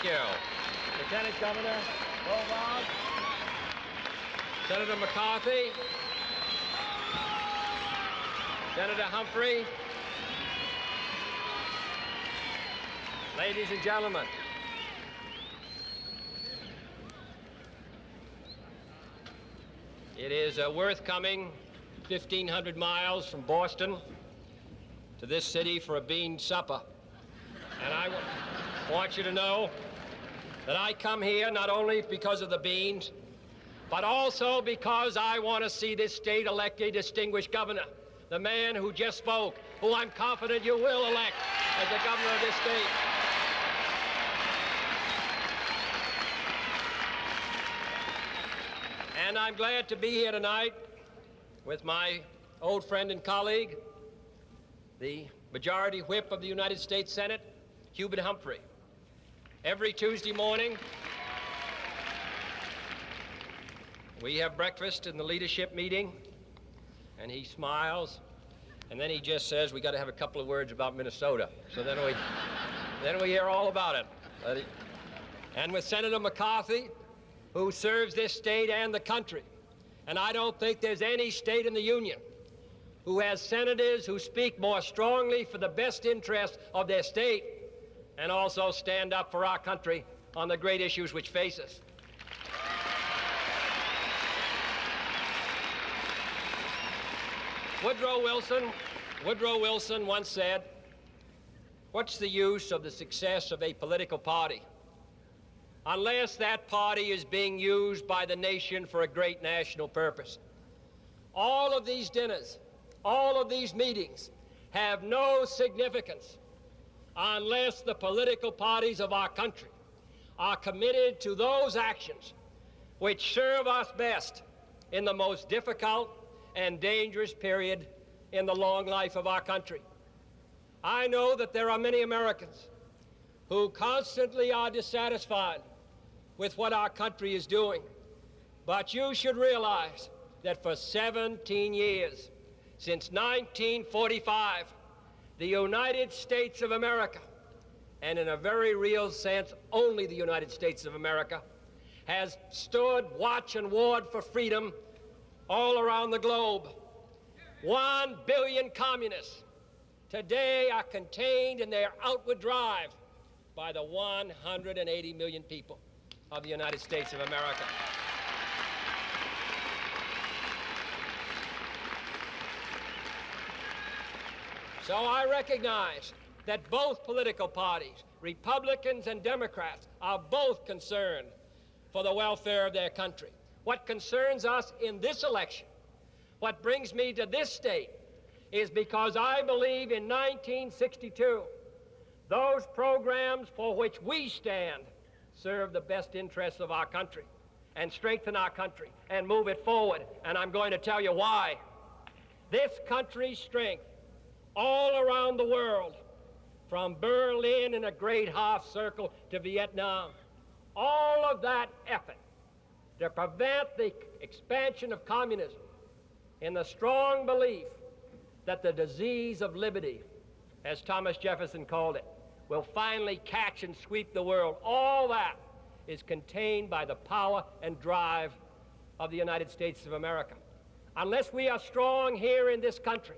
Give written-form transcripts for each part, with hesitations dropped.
Thank you. Lieutenant Governor Rolvaag, Senator McCarthy, Senator Humphrey, ladies and gentlemen, it is worth coming 1,500 miles from Boston to this city for a bean supper. And I want you to know that I come here not only because of the beans, but also because I want to see this state elect a distinguished governor, the man who just spoke, who I'm confident you will elect as the governor of this state. And I'm glad to be here tonight with my old friend and colleague, the Majority Whip of the United States Senate, Hubert Humphrey. Every Tuesday morning, we have breakfast in the leadership meeting, and he smiles, and then he just says, we got to have a couple of words about Minnesota. So then we hear all about it. And with Senator McCarthy, who serves this state and the country, and I don't think there's any state in the Union who has senators who speak more strongly for the best interests of their state and also stand up for our country on the great issues which face us. Woodrow Wilson once said, "What's the use of the success of a political party unless that party is being used by the nation for a great national purpose?" All of these dinners, all of these meetings have no significance unless the political parties of our country are committed to those actions which serve us best in the most difficult and dangerous period in the long life of our country. I know that there are many Americans who constantly are dissatisfied with what our country is doing, but you should realize that for 17 years, since 1945, the United States of America, and in a very real sense, only the United States of America, has stood watch and ward for freedom all around the globe. 1 billion communists today are contained in their outward drive by the 180 million people of the United States of America. So I recognize that both political parties, Republicans and Democrats, are both concerned for the welfare of their country. What concerns us in this election, what brings me to this state, is because I believe in 1962, those programs for which we stand serve the best interests of our country and strengthen our country and move it forward. And I'm going to tell you why. This country's strength all around the world, from Berlin in a great half circle to Vietnam, all of that effort to prevent the expansion of communism in the strong belief that the disease of liberty, as Thomas Jefferson called it, will finally catch and sweep the world. All that is contained by the power and drive of the United States of America. Unless we are strong here in this country,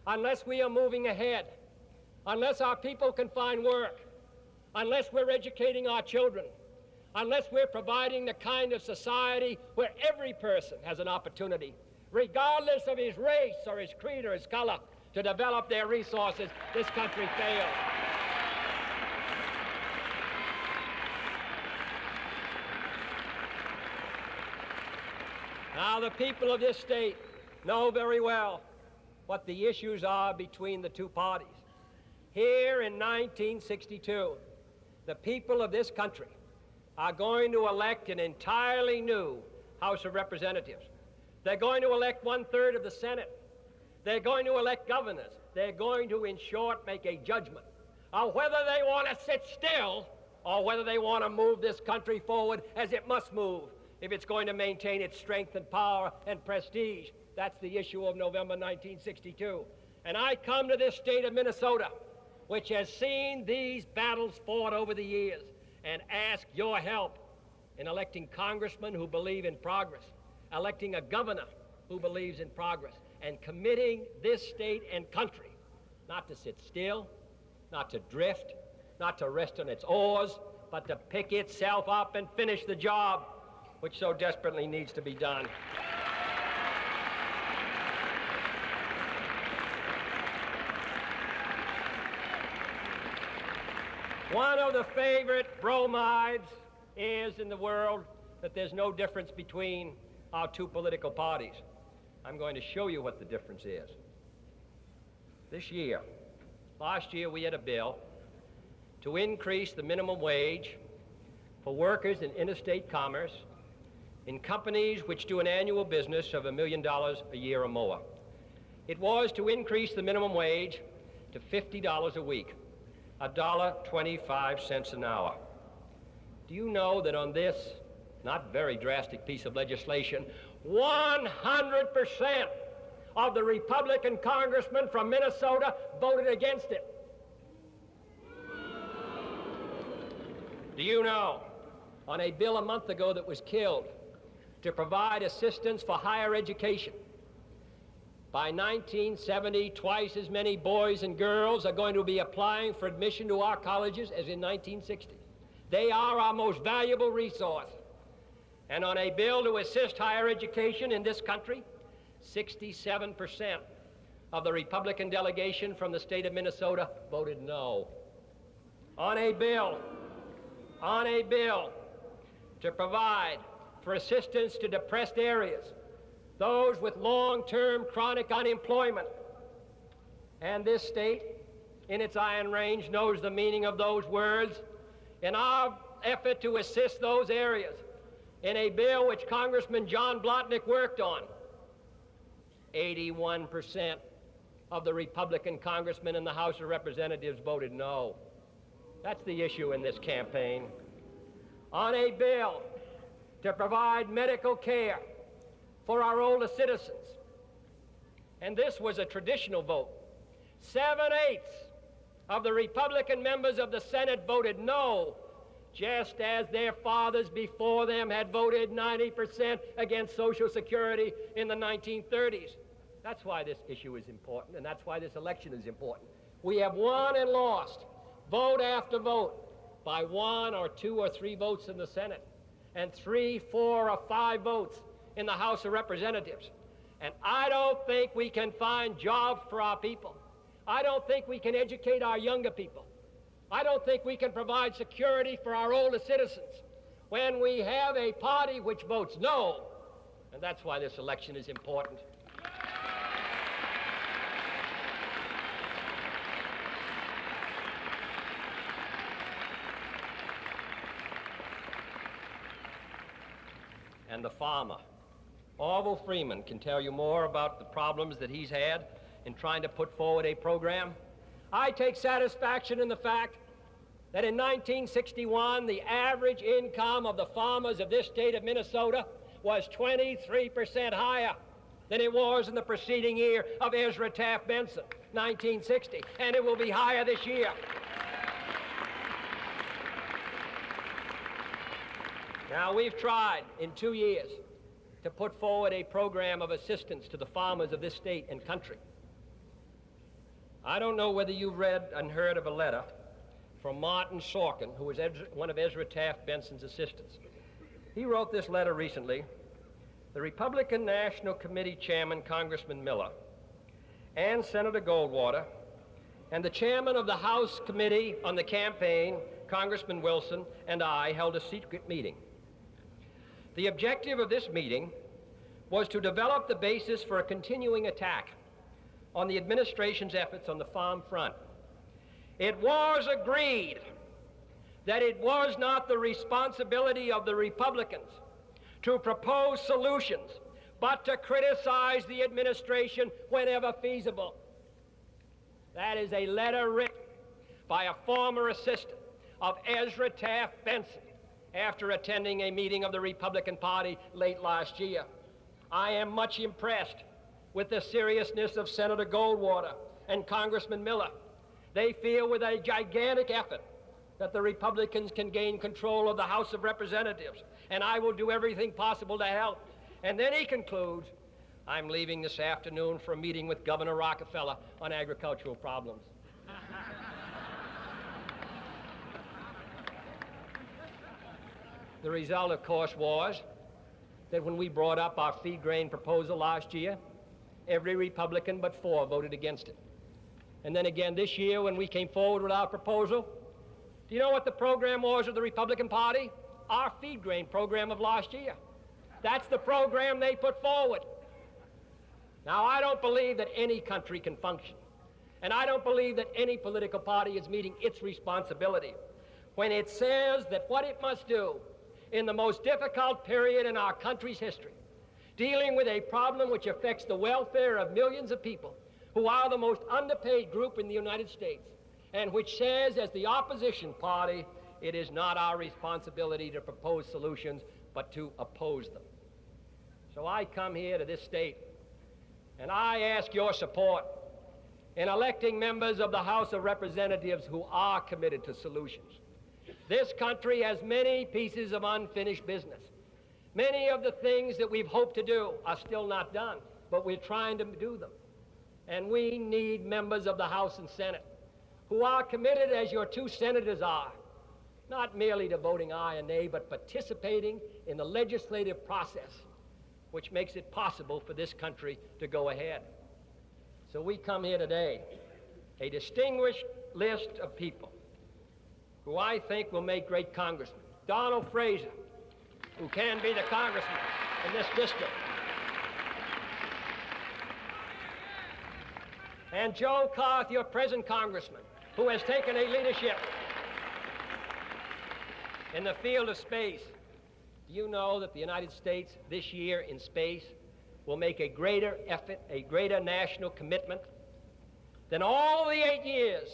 unless we are moving ahead, unless our people can find work, unless we're educating our children, unless we're providing the kind of society where every person has an opportunity, regardless of his race or his creed or his color, to develop their resources, this country fails. Now, the people of this state know very well what the issues are between the two parties. Here in 1962, the people of this country are going to elect an entirely new House of Representatives. They're going to elect 1/3 of the Senate. They're going to elect governors. They're going to, in short, make a judgment of whether they want to sit still or whether they want to move this country forward as it must move if it's going to maintain its strength and power and prestige. That's the issue of November 1962. And I come to this state of Minnesota, which has seen these battles fought over the years, and ask your help in electing congressmen who believe in progress, electing a governor who believes in progress, and committing this state and country not to sit still, not to drift, not to rest on its oars, but to pick itself up and finish the job which so desperately needs to be done. One of the favorite bromides is in the world that there's no difference between our two political parties. I'm going to show you what the difference is. Last year we had a bill to increase the minimum wage for workers in interstate commerce in companies which do an annual business of $1 million a year or more. It was to increase the minimum wage to $50 a week, $1.25 an hour. Do you know that on this not very drastic piece of legislation, 100% of the Republican congressmen from Minnesota voted against it? Do you know, on a bill a month ago that was killed to provide assistance for higher education, by 1970, twice as many boys and girls are going to be applying for admission to our colleges as in 1960. They are our most valuable resource. And on a bill to assist higher education in this country, 67% of the Republican delegation from the state of Minnesota voted no. On a bill to provide for assistance to depressed areas, those with long-term chronic unemployment. And this state, in its Iron Range, knows the meaning of those words. In our effort to assist those areas, in a bill which Congressman John Blatnik worked on, 81% of the Republican congressmen in the House of Representatives voted no. That's the issue in this campaign. On a bill to provide medical care for our older citizens, and this was a traditional vote, 7/8 of the Republican members of the Senate voted no, just as their fathers before them had voted 90% against Social Security in the 1930s. That's why this issue is important, and that's why this election is important. We have won and lost vote after vote by 1 or 2 or 3 votes in the Senate and 3, 4, or 5 votes in the House of Representatives. And I don't think we can find jobs for our people. I don't think we can educate our younger people. I don't think we can provide security for our older citizens when we have a party which votes no. And that's why this election is important. And the farmer, Orville Freeman, can tell you more about the problems that he's had in trying to put forward a program. I take satisfaction in the fact that in 1961, the average income of the farmers of this state of Minnesota was 23% higher than it was in the preceding year of Ezra Taft Benson, 1960, and it will be higher this year. Now, we've tried in 2 years to put forward a program of assistance to the farmers of this state and country. I don't know whether you've read and heard of a letter from Martin Sorkin, who was one of Ezra Taft Benson's assistants. He wrote this letter recently. The Republican National Committee Chairman, Congressman Miller, and Senator Goldwater, and the chairman of the House Committee on the Campaign, Congressman Wilson, and I held a secret meeting. The objective of this meeting was to develop the basis for a continuing attack on the administration's efforts on the farm front. It was agreed that it was not the responsibility of the Republicans to propose solutions, but to criticize the administration whenever feasible. That is a letter written by a former assistant of Ezra Taft Benson after attending a meeting of the Republican Party late last year. I am much impressed with the seriousness of Senator Goldwater and Congressman Miller. They feel with a gigantic effort that the Republicans can gain control of the House of Representatives, and I will do everything possible to help. And then he concludes, I'm leaving this afternoon for a meeting with Governor Rockefeller on agricultural problems. The result, of course, was that when we brought up our feed grain proposal last year, every Republican but 4 voted against it. And then again this year when we came forward with our proposal, do you know what the program was of the Republican Party? Our feed grain program of last year. That's the program they put forward. Now, I don't believe that any country can function, and I don't believe that any political party is meeting its responsibility when it says that what it must do in the most difficult period in our country's history, dealing with a problem which affects the welfare of millions of people who are the most underpaid group in the United States, and which says, as the opposition party, it is not our responsibility to propose solutions, but to oppose them. So I come here to this state, and I ask your support in electing members of the House of Representatives who are committed to solutions. This country has many pieces of unfinished business. Many of the things that we've hoped to do are still not done, but we're trying to do them. And we need members of the House and Senate who are committed, as your 2 senators are, not merely to voting aye and nay, but participating in the legislative process which makes it possible for this country to go ahead. So we come here today, a distinguished list of people who I think will make great congressmen. Donald Fraser, who can be the congressman in this district. And Joe Karth, your present congressman, who has taken a leadership in the field of space. Do you know that the United States this year in space will make a greater effort, a greater national commitment than all the 8 years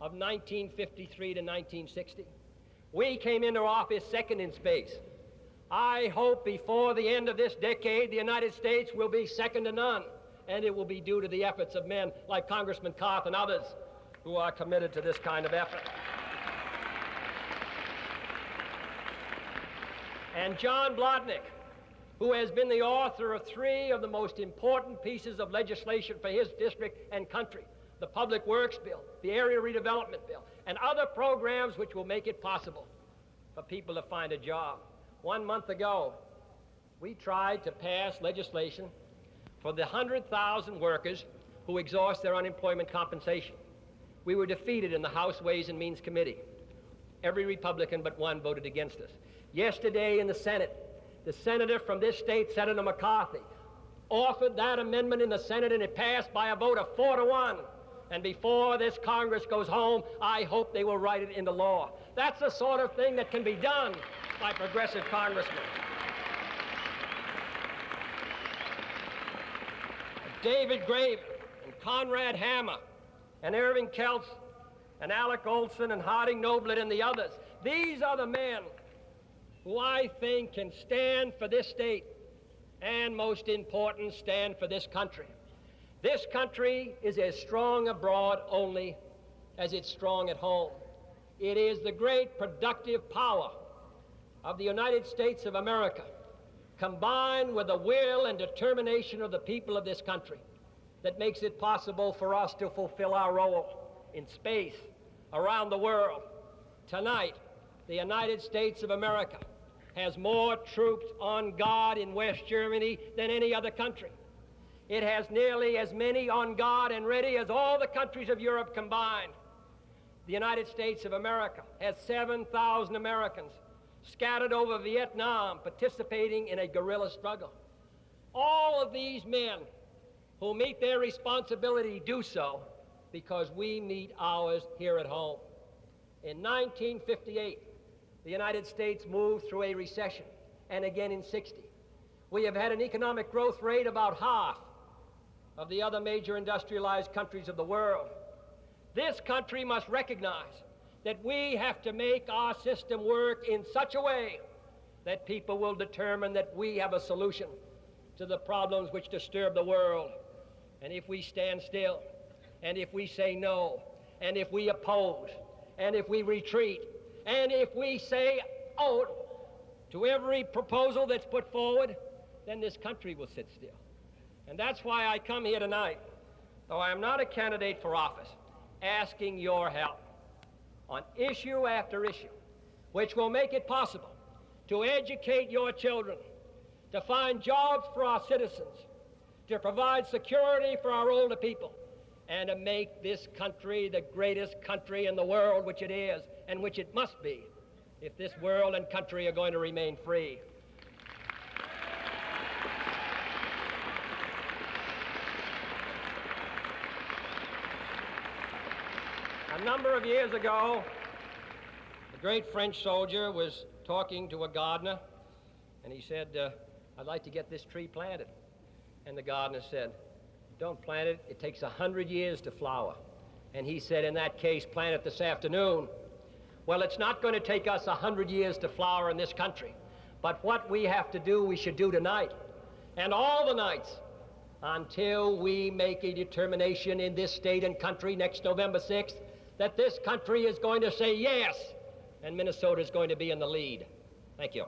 of 1953 to 1960? We came into office second in space. I hope before the end of this decade, the United States will be second to none, and it will be due to the efforts of men like Congressman Karth and others who are committed to this kind of effort. And John Blatnik, who has been the author of 3 of the most important pieces of legislation for his district and country, the Public Works Bill, the Area Redevelopment Bill, and other programs which will make it possible for people to find a job. 1 month ago, we tried to pass legislation for the 100,000 workers who exhaust their unemployment compensation. We were defeated in the House Ways and Means Committee. Every Republican but 1 voted against us. Yesterday in the Senate, the senator from this state, Senator McCarthy, offered that amendment in the Senate, and it passed by a vote of 4 to 1. And before this Congress goes home, I hope they will write it into law. That's the sort of thing that can be done by progressive congressmen. David Graven and Conrad Hammar and Irving Keldsen and Alec Olson and Harding Noblitt and the others, these are the men who I think can stand for this state and, most important, stand for this country. This country is as strong abroad only as it's strong at home. It is the great productive power of the United States of America, combined with the will and determination of the people of this country, that makes it possible for us to fulfill our role in space, around the world. Tonight, the United States of America has more troops on guard in West Germany than any other country. It has nearly as many on guard and ready as all the countries of Europe combined. The United States of America has 7,000 Americans scattered over Vietnam, participating in a guerrilla struggle. All of these men who meet their responsibility do so because we meet ours here at home. In 1958, the United States moved through a recession, and again in 60. We have had an economic growth rate about half of the other major industrialized countries of the world. This country must recognize that we have to make our system work in such a way that people will determine that we have a solution to the problems which disturb the world. And if we stand still, and if we say no, and if we oppose, and if we retreat, and if we say out to every proposal that's put forward, then this country will sit still. And that's why I come here tonight, though I am not a candidate for office, asking your help on issue after issue, which will make it possible to educate your children, to find jobs for our citizens, to provide security for our older people, and to make this country the greatest country in the world, which it is, and which it must be, if this world and country are going to remain free. A number of years ago, a great French soldier was talking to a gardener, and he said, I'd like to get this tree planted. And the gardener said, don't plant it. It takes 100 years to flower. And he said, in that case, plant it this afternoon. Well, it's not going to take us 100 years to flower in this country. But what we have to do, we should do tonight. And all the nights until we make a determination in this state and country next November 6th that this country is going to say yes, and Minnesota is going to be in the lead. Thank you.